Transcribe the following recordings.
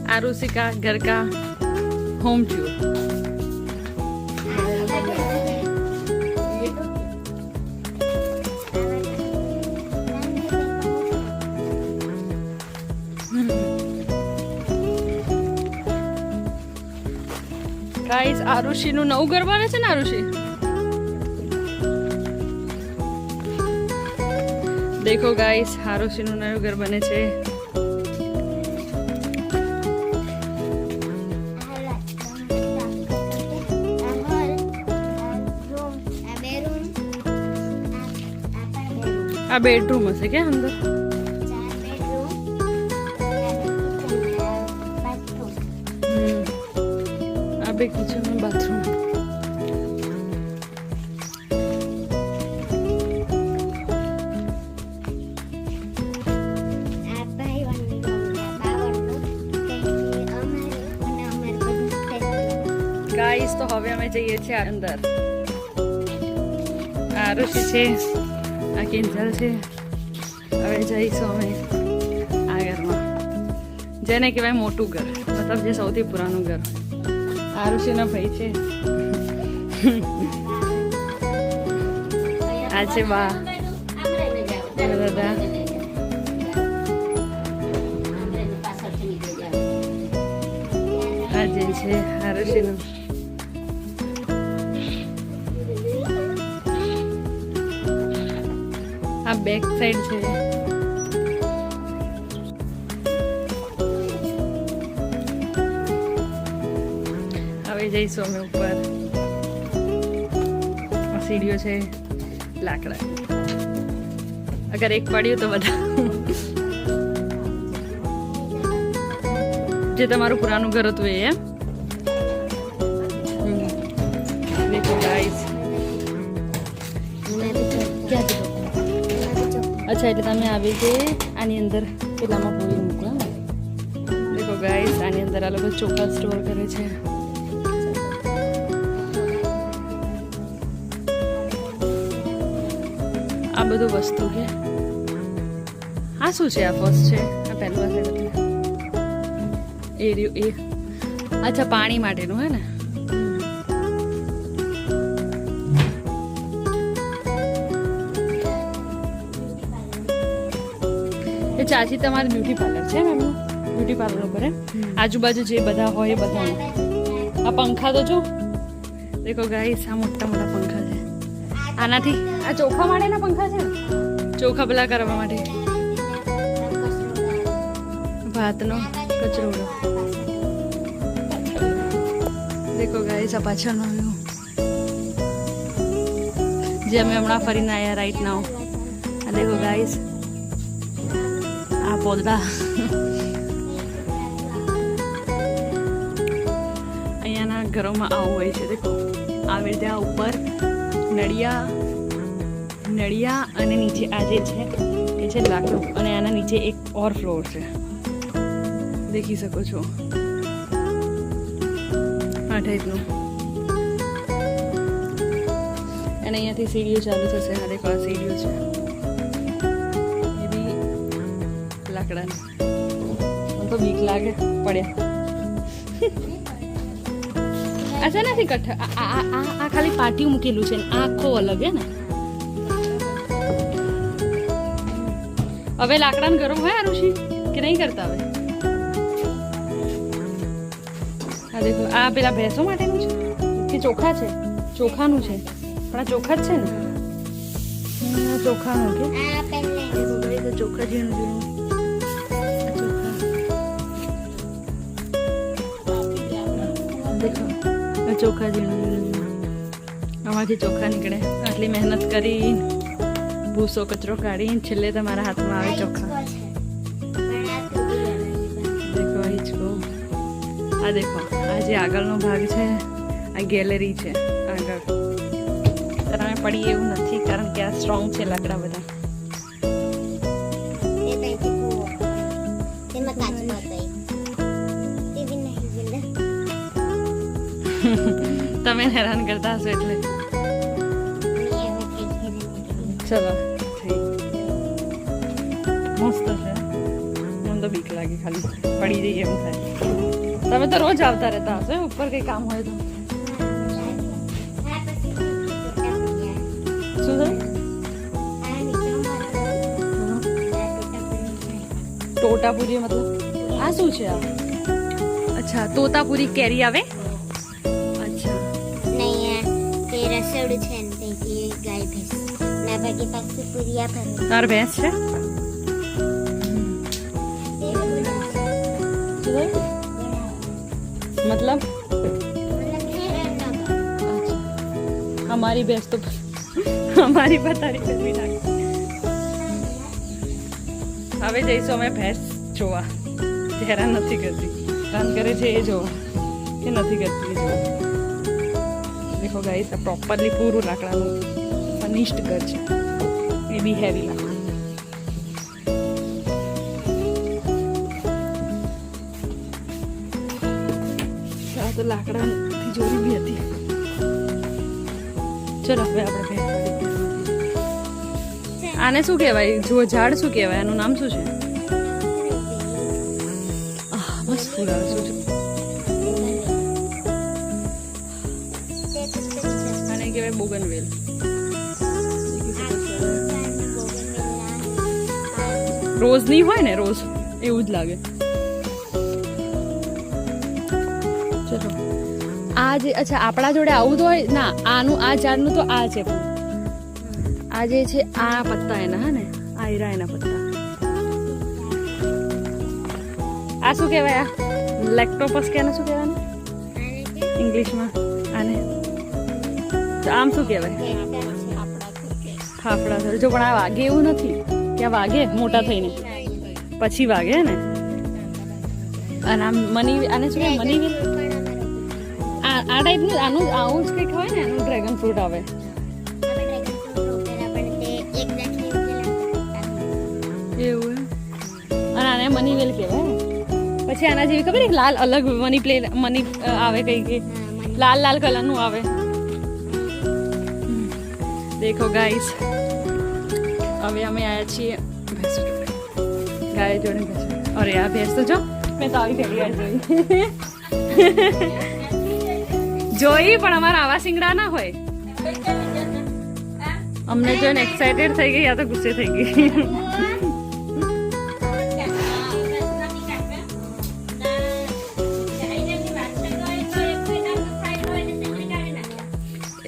आरुषि का घर का होम टूर। गाइस आरुषि નું નવું ઘર બને છે ને આરુષિ देखो गाइस आरुषि નું નવું ઘર બને છે આ બેડરૂમ હશે કે અંદર बे किचन में बाथरूम गाइस तो હવે અમે જઈએ છીએ અંદર આરુષિ છે આ કિંજલ છે હવે જઈશું અમે આ ઘરમાં જેને કહેવાય મોટું ઘર મતલબ જે સૌથી પુરાનું ઘર आरुषि ना भाई छे आज बा दादा आज छे आरुषि नु आ बैक साइड छे जईशो में ऊपर सीढ़ियों से लाकड़ा अगर एक पड़्યું तो बता जे તમારું પુરાનું ઘર હતું એ देखो गाइस अच्छा એટલે તમે આવી કે આની અંદર પેલામાં પૂરી મૂકવા देखो गाइस આની અંદર આ લોકો ચોખા સ્ટોર કરે છે આ બધું વસ્તુ છે આ શું છે આ ફર્સ્ટ છે આ પહેલું હશે એટલે એ રહ્યું એ અચ્છા પાણી માટેનું હે ને એ ચાચી તમારે બ્યુટી પાર્લર છે ને એમનું બ્યુટી પાર્લર ઉપર એમ આજુબાજુ જે બધા હોય એ બધાનું આ પંખા તો જો દેખો ગાઈસ આ મોટા મોટા પંખા છે આનાથી આ ચોખા માટેના પંખા છે ચોખા પેલા કરવા માટે ભાતનો કચરો દેખો ગાઈસ આ પાછળનો વ્યૂ જે અમે હમણાં ફરીને આવ્યા રાઈટ નાવ આ દેખો ગાઈસ આ પોદડા અહીંયાના ઘરોમાં આવું હોય છે દેખો આવી રીતે આ ઉપર નળિયા અને નીચે આ જે છે એ છે લાકડું અને આના નીચે એક ઓર ફ્લોર છે દેખી શકો છો આ ટાઈપનું અને અહીંયાથી સીડીઓ ચાલુ થશે આ દેખો આ સીડીઓ છે એ બી લાકડાની મને તો બીક લાગે પડ્યા અચ્છા નથી કઠ્ઠા આ ખાલી પાટિયું મૂકેલું છે આ આખો અલગ હે ને હવે લાકડાનું ગરમ હોય આરુષિ કે નહીં કરતા હવે આ દેખો આ પેલા ભેંસો માટેનું છે કે ચોખા છે ચોખાનું છે પણ આ ચોખા જ છે ને ચોખાનું કે ચોખા ઝીણું ઝીણું દેખો ચોખા ઝીણું ઝીણું આમાંથી ચોખા નીકળે આટલી મહેનત કરી ભૂસો કચરો કાઢી છેલ્લે તમારા હાથમાં આવે ચોખા દેખો હિંચકો આ દેખો આ જે આગળનો ભાગ છે આ ગેલેરી છે આગળ તમે પડી એવું નથી કારણ કે આ સ્ટ્રોંગ છે લાકડા બધા તમે હેરાન કરતા હશો એટલે ચલો મસ્ત છે. મને તો બીક લાગે ખાલી પડી જઈએ એમ થાય. તમે તો રોજ આવતા રહેતા હશો ઉપર કઈ કામ હોય તો. શું થાય? તોતાપુરી મતલબ આ શું છે? આ અચ્છા તોતાપુરી કેરી આવે. અચ્છા નહીં તે રસોડું છે ને તેથી ગાય ભેંસ ના બાકી પાછી પૂરી આપે. તાર ભેંસ છે? मतलब हमारी भैंस तो हमारी बतारी करवी नाखी. હવે જઈશું અમે ભેંસ જોવા. હેરાન નથી કરતી, હેરાન કરે છે એ જોવો કે નથી કરતી એ જોવો. દેખો ગાઈસ આ પ્રોપરલી પૂરું લાકડાનું ફર્નિશ્ડ ઘર છે. એ બી હેવી લાકડા. તો લાકડાથી જોડી બી હતી. ચલો હવે આપણે આને શું કહેવાય? જો ઝાડ શું કહેવાય? આનું નામ શું છે? મસ્ત ફૂલ આવે શું છે? આને કહેવાય બોગનવેલ. રોઝ નહીં હોય ને? રોઝ એવું જ લાગે. આ જે અચ્છા આપણા જોડે આવું તો હોય ના. આનું આ ઝાડનું તો આ છે પણ આ જે છે આ પત્તા એના. હા ને આ હીરા એના પત્તા. આ શું કહેવાય? આ લેક્ટોપસ કે શું કહેવાય ઇંગ્લિશમાં આને? તો આમ શું કહેવાય? ફાફડા. જો પણ આ વાગે એવું નથી કે આ વાગે મોટા થઈને પછી વાગે ને. અને આમ મની આને શું કહેવાય? મની આ ટાઈપનું આનું આવું જ કંઈક હોય ને. એનું ડ્રેગન ફ્રૂટ આવે. એવું અને આને મની વેલ કહેવાય. પછી આના જેવી ખબર એક લાલ અલગ મની આવે કઈ લાલ લાલ કલરનું આવે. દેખો ગાઈસ હવે અમે આયા છીએ ભેંસ જોડે. ગાય જોડે ભેંસ. અરે આ ભેંસ તો જો મેં તો આવી પહેલી વાર જોઈ પણ અમારા આવા સિંગડા ના હોય. અમને જોઈને એક્સાઇટેડ થઈ ગઈ, યા તો ગુસ્સે થઈ ગઈ.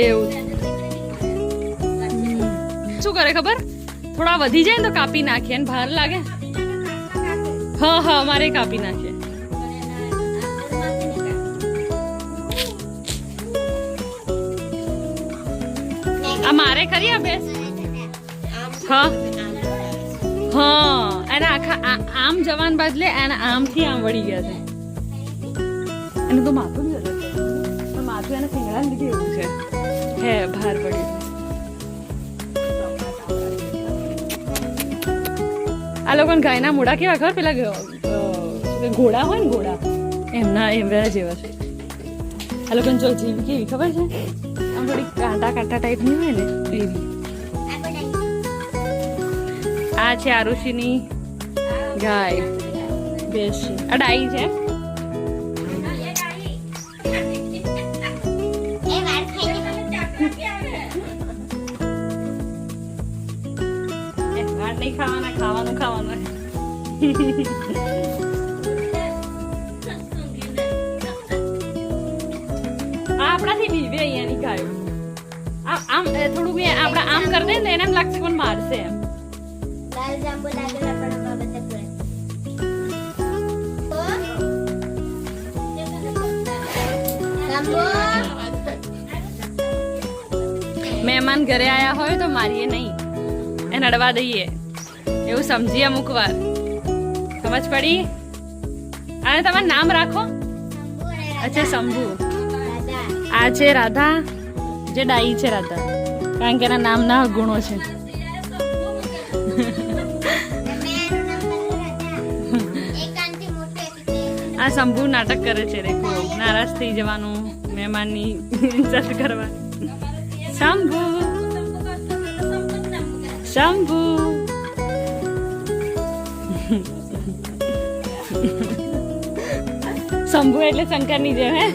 એવું શું કરે ખબર? થોડા વધી જાય ને તો કાપી નાખીએ ને ભાર લાગે. હા હા અમારે કાપી નાખીએ. આ મારે કરી આ બેસ. હા હા એને આખા આમ જવાન બદલે એને આમથી આમ વળી ગયા છે. એનું તો માથું બી અલગ છે પણ માથું એને સિંગડા લીધે એવું છે. હે ભાર પડી. આ લોકોને ગાયના મોઢા કેવા ખબર? પેલા ઘોડા હોય ને ઘોડા એમના જેવા છે. આ લોકોને જો જીવ કેવી ખબર છે? આમ થોડી કાંટા કાંટા ટાઈપની હોય ને એવી. આ છે આરુષિની ગાય ભેંસ છે. આ ડાઈ છે. નહીં ખાવાના, ખાવાનું ખાવાનું. આપણાથી બીવે અહીંયાની ગાયો. આમ થોડુંક આપડા આમ કરી દે ને એને એમ લાગશે કોણ મારશે એમ. લાલ જાંબુ લાગેલા પણ બધા મહેમાન ઘરે આયા હોય તો મારીએ નહીં, એને અડવા દઈએ એવું સમજીએ અમુક વાર. સમજ પડી? અને તમારું નામ રાખો. અચ્છા શંભુ. આ છે રાધા, જે ડાઈ છે રાધા, કારણ કે એના નામના ગુણો છે. આ શંભુ નાટક કરે છે. દેખો નારાજ થઈ જવાનું, મહેમાનની ઇજ્જત કરવાની. શંભુ શંભુ શંભુ એટલે શંકરની જેમ હે